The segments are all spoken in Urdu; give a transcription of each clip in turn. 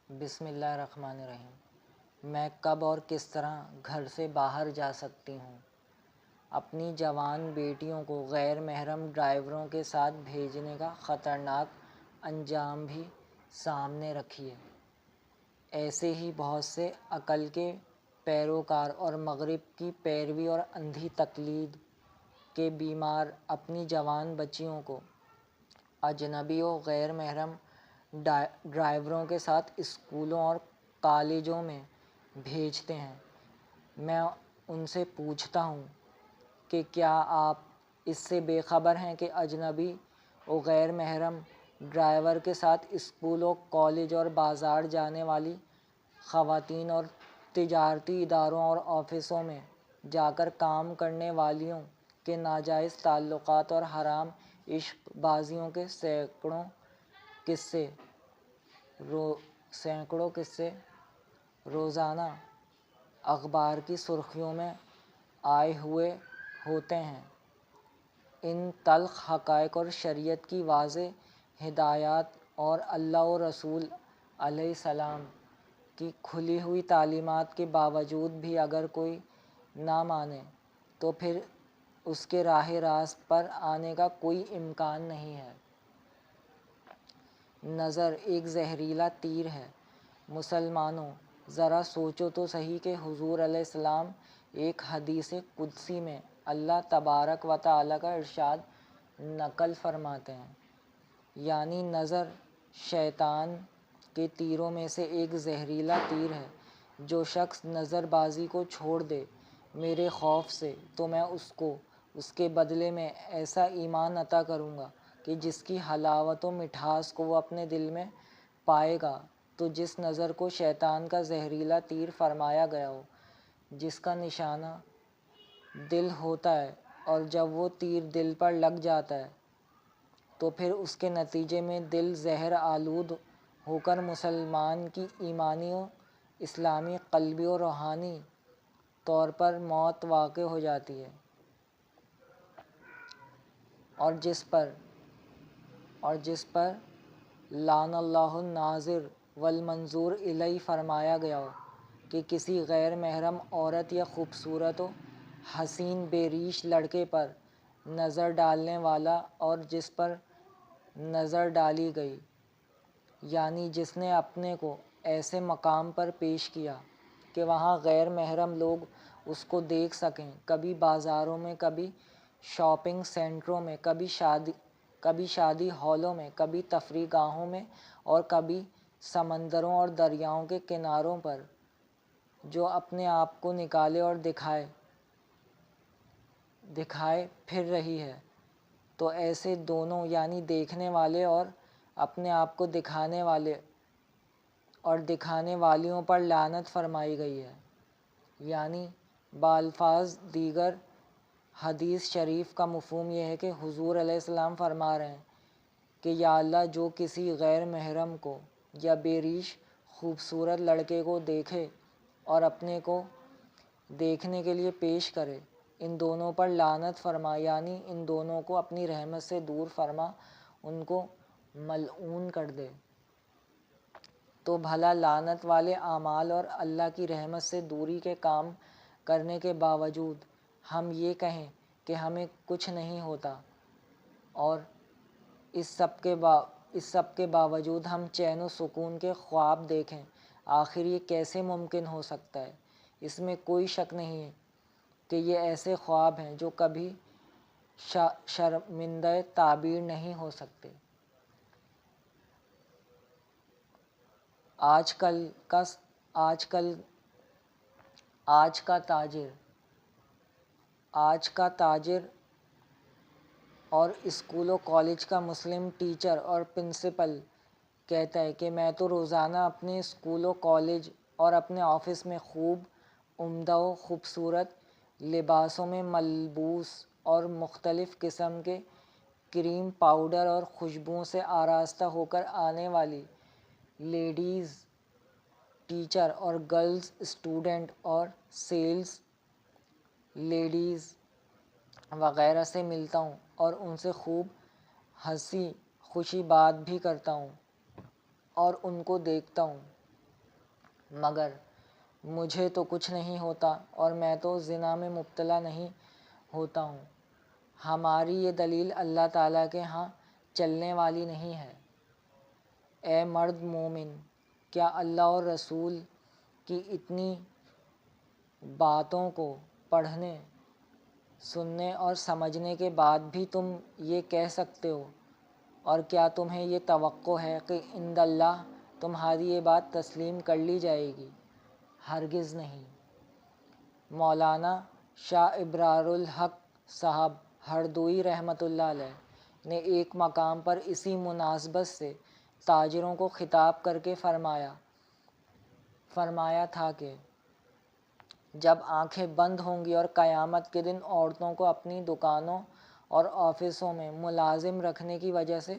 بسم اللہ الرحمن الرحیم۔ میں کب اور کس طرح گھر سے باہر جا سکتی ہوں؟ اپنی جوان بیٹیوں کو غیر محرم ڈرائیوروں کے ساتھ بھیجنے کا خطرناک انجام بھی سامنے رکھیے۔ ایسے ہی بہت سے عقل کے پیروکار اور مغرب کی پیروی اور اندھی تقلید کے بیمار اپنی جوان بچیوں کو اجنبی و غیر محرم ڈرائیوروں کے ساتھ اسکولوں اور کالجوں میں بھیجتے ہیں۔ میں ان سے پوچھتا ہوں کہ کیا آپ اس سے بے خبر ہیں کہ اجنبی و غیر محرم ڈرائیور کے ساتھ اسکولوں، کالج اور بازار جانے والی خواتین اور تجارتی اداروں اور آفسوں میں جا کر کام کرنے والیوں کے ناجائز تعلقات اور حرام عشق بازیوں کے سینکڑوں قصے روزانہ اخبار کی سرخیوں میں آئے ہوئے ہوتے ہیں؟ ان تلخ حقائق اور شریعت کی واضح ہدایات اور اللہ و رسول علیہ السلام کی کھلی ہوئی تعلیمات کے باوجود بھی اگر کوئی نہ مانے تو پھر اس کے راہ راست پر آنے کا کوئی امکان نہیں ہے۔ نظر ایک زہریلا تیر ہے۔ مسلمانوں، ذرا سوچو تو صحیح کہ حضور علیہ السلام ایک حدیث قدسی میں اللہ تبارک و تعالیٰ کا ارشاد نقل فرماتے ہیں، یعنی نظر شیطان کے تیروں میں سے ایک زہریلا تیر ہے۔ جو شخص نظر بازی کو چھوڑ دے میرے خوف سے تو میں اس کو اس کے بدلے میں ایسا ایمان عطا کروں گا کہ جس کی حلاوت و مٹھاس کو وہ اپنے دل میں پائے گا۔ تو جس نظر کو شیطان کا زہریلا تیر فرمایا گیا ہو، جس کا نشانہ دل ہوتا ہے، اور جب وہ تیر دل پر لگ جاتا ہے تو پھر اس کے نتیجے میں دل زہر آلود ہو کر مسلمان کی ایمانی و اسلامی، قلبی و روحانی طور پر موت واقع ہو جاتی ہے، اور جس پر لعن اللہ الناظر والمنظور الیہ فرمایا گیا ہو کہ کسی غیر محرم عورت یا خوبصورت و حسین بے ریش لڑکے پر نظر ڈالنے والا اور جس پر نظر ڈالی گئی، یعنی جس نے اپنے کو ایسے مقام پر پیش کیا کہ وہاں غیر محرم لوگ اس کو دیکھ سکیں، کبھی بازاروں میں، کبھی شاپنگ سینٹروں میں، کبھی شادی ہالوں میں، کبھی تفریح گاہوں میں اور کبھی سمندروں اور دریاؤں کے کناروں پر، جو اپنے آپ کو نکالے اور دکھائے پھر رہی ہے، تو ایسے دونوں یعنی دیکھنے والے اور اپنے آپ کو دکھانے والے اور دکھانے والیوں پر لعنت فرمائی گئی ہے۔ یعنی بالفاظ دیگر حدیث شریف کا مفہوم یہ ہے کہ حضور علیہ السلام فرما رہے ہیں کہ یا اللہ، جو کسی غیر محرم کو یا بے ریش خوبصورت لڑکے کو دیکھے اور اپنے کو دیکھنے کے لیے پیش کرے، ان دونوں پر لعنت فرما، یعنی ان دونوں کو اپنی رحمت سے دور فرما، ان کو ملعون کر دے۔ تو بھلا لعنت والے اعمال اور اللہ کی رحمت سے دوری کے کام کرنے کے باوجود ہم یہ کہیں کہ ہمیں کچھ نہیں ہوتا، اور اس سب کے باوجود ہم چین و سکون کے خواب دیکھیں، آخر یہ کیسے ممکن ہو سکتا ہے؟ اس میں کوئی شک نہیں ہے کہ یہ ایسے خواب ہیں جو کبھی شرمندہ تعبیر نہیں ہو سکتے۔ آج کا تاجر اور اسکول و کالج کا مسلم ٹیچر اور پرنسپل کہتا ہے کہ میں تو روزانہ اپنے اسکول و کالج اور اپنے آفس میں خوب عمدہ و خوبصورت لباسوں میں ملبوس اور مختلف قسم کے کریم، پاؤڈر اور خوشبوؤں سے آراستہ ہو کر آنے والی لیڈیز ٹیچر اور گرلز اسٹوڈنٹ اور سیلز لیڈیز وغیرہ سے ملتا ہوں اور ان سے خوب ہنسی خوشی بات بھی کرتا ہوں اور ان کو دیکھتا ہوں مگر مجھے تو کچھ نہیں ہوتا اور میں تو زنا میں مبتلا نہیں ہوتا ہوں۔ ہماری یہ دلیل اللہ تعالیٰ کے ہاں چلنے والی نہیں ہے۔ اے مرد مومن، کیا اللہ اور رسول کی اتنی باتوں کو پڑھنے، سننے اور سمجھنے کے بعد بھی تم یہ کہہ سکتے ہو؟ اور کیا تمہیں یہ توقع ہے کہ عند اللہ تمہاری یہ بات تسلیم کر لی جائے گی؟ ہرگز نہیں۔ مولانا شاہ ابرار الحق صاحب ہردوئی رحمۃ اللہ علیہ نے ایک مقام پر اسی مناسبت سے تاجروں کو خطاب کر کے فرمایا تھا کہ جب آنکھیں بند ہوں گی اور قیامت کے دن عورتوں کو اپنی دکانوں اور آفسوں میں ملازم رکھنے کی وجہ سے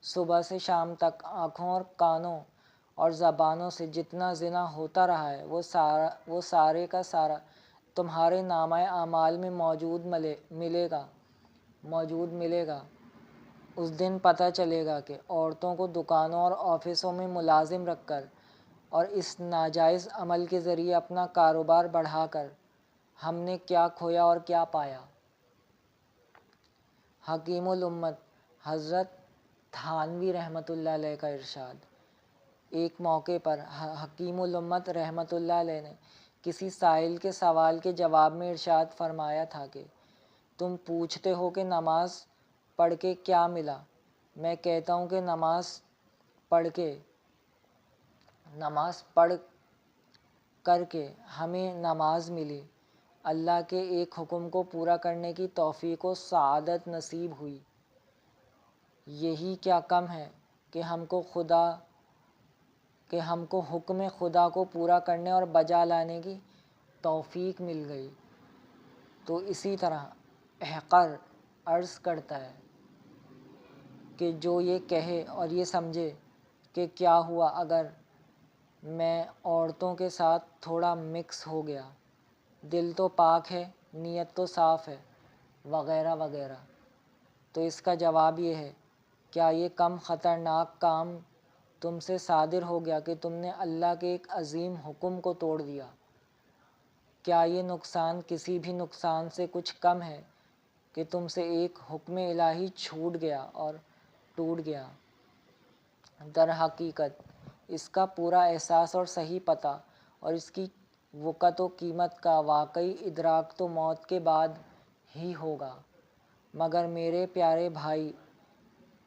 صبح سے شام تک آنکھوں اور کانوں اور زبانوں سے جتنا زنا ہوتا رہا ہے وہ سارے کا سارا تمہارے نامہ اعمال میں موجود ملے گا۔ اس دن پتہ چلے گا کہ عورتوں کو دکانوں اور آفسوں میں ملازم رکھ کر اور اس ناجائز عمل کے ذریعے اپنا کاروبار بڑھا کر ہم نے کیا کھویا اور کیا پایا۔ حکیم الامت حضرت تھانوی رحمۃ اللہ علیہ کا ارشاد۔ ایک موقع پر حکیم الامت رحمۃ اللہ علیہ نے کسی سائل کے سوال کے جواب میں ارشاد فرمایا تھا کہ تم پوچھتے ہو کہ نماز پڑھ کے کیا ملا؟ میں کہتا ہوں کہ نماز پڑھ کر کے ہمیں نماز ملی، اللہ کے ایک حکم کو پورا کرنے کی توفیق و سعادت نصیب ہوئی۔ یہی کیا کم ہے کہ ہم کو حکم خدا کو پورا کرنے اور بجا لانے کی توفیق مل گئی۔ تو اسی طرح احقر عرض کرتا ہے کہ جو یہ کہے اور یہ سمجھے کہ کیا ہوا اگر میں عورتوں کے ساتھ تھوڑا مکس ہو گیا، دل تو پاک ہے، نیت تو صاف ہے، وغیرہ وغیرہ، تو اس کا جواب یہ ہے، کیا یہ کم خطرناک کام تم سے صادر ہو گیا کہ تم نے اللہ کے ایک عظیم حکم کو توڑ دیا؟ کیا یہ نقصان کسی بھی نقصان سے کچھ کم ہے کہ تم سے ایک حکم الہی چھوٹ گیا اور ٹوٹ گیا؟ در حقیقت اس کا پورا احساس اور صحیح پتہ اور اس کی وقت و قیمت کا واقعی ادراک تو موت کے بعد ہی ہوگا، مگر میرے پیارے بھائی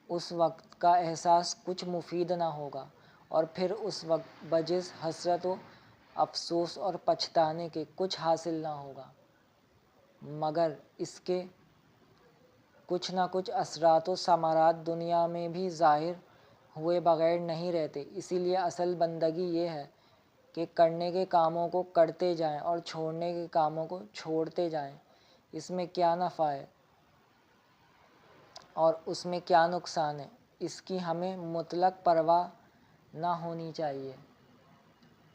اس وقت کا احساس کچھ مفید نہ ہوگا، اور پھر اس وقت بجز حسرت و افسوس اور پچھتانے کے کچھ حاصل نہ ہوگا، مگر اس کے کچھ نہ کچھ اثرات و ثمرات دنیا میں بھی ظاہر ہوئے بغیر نہیں رہتے۔ اسی لیے اصل بندگی یہ ہے کہ کرنے کے کاموں کو کرتے جائیں اور چھوڑنے کے کاموں کو چھوڑتے جائیں۔ اس میں کیا نفع ہے اور اس میں کیا نقصان ہے، اس کی ہمیں مطلق پرواہ نہ ہونی چاہیے۔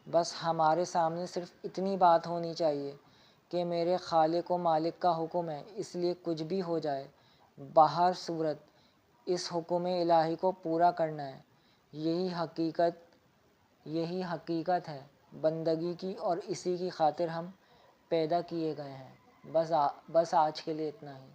بس ہمارے سامنے صرف اتنی بات ہونی چاہیے کہ میرے خالق و مالک کا حکم ہے، اس لیے کچھ بھی ہو جائے بہر صورت اس حکم الہی کو پورا کرنا ہے۔ یہی حقیقت ہے بندگی کی، اور اسی کی خاطر ہم پیدا کیے گئے ہیں۔ بس آج کے لیے اتنا ہی۔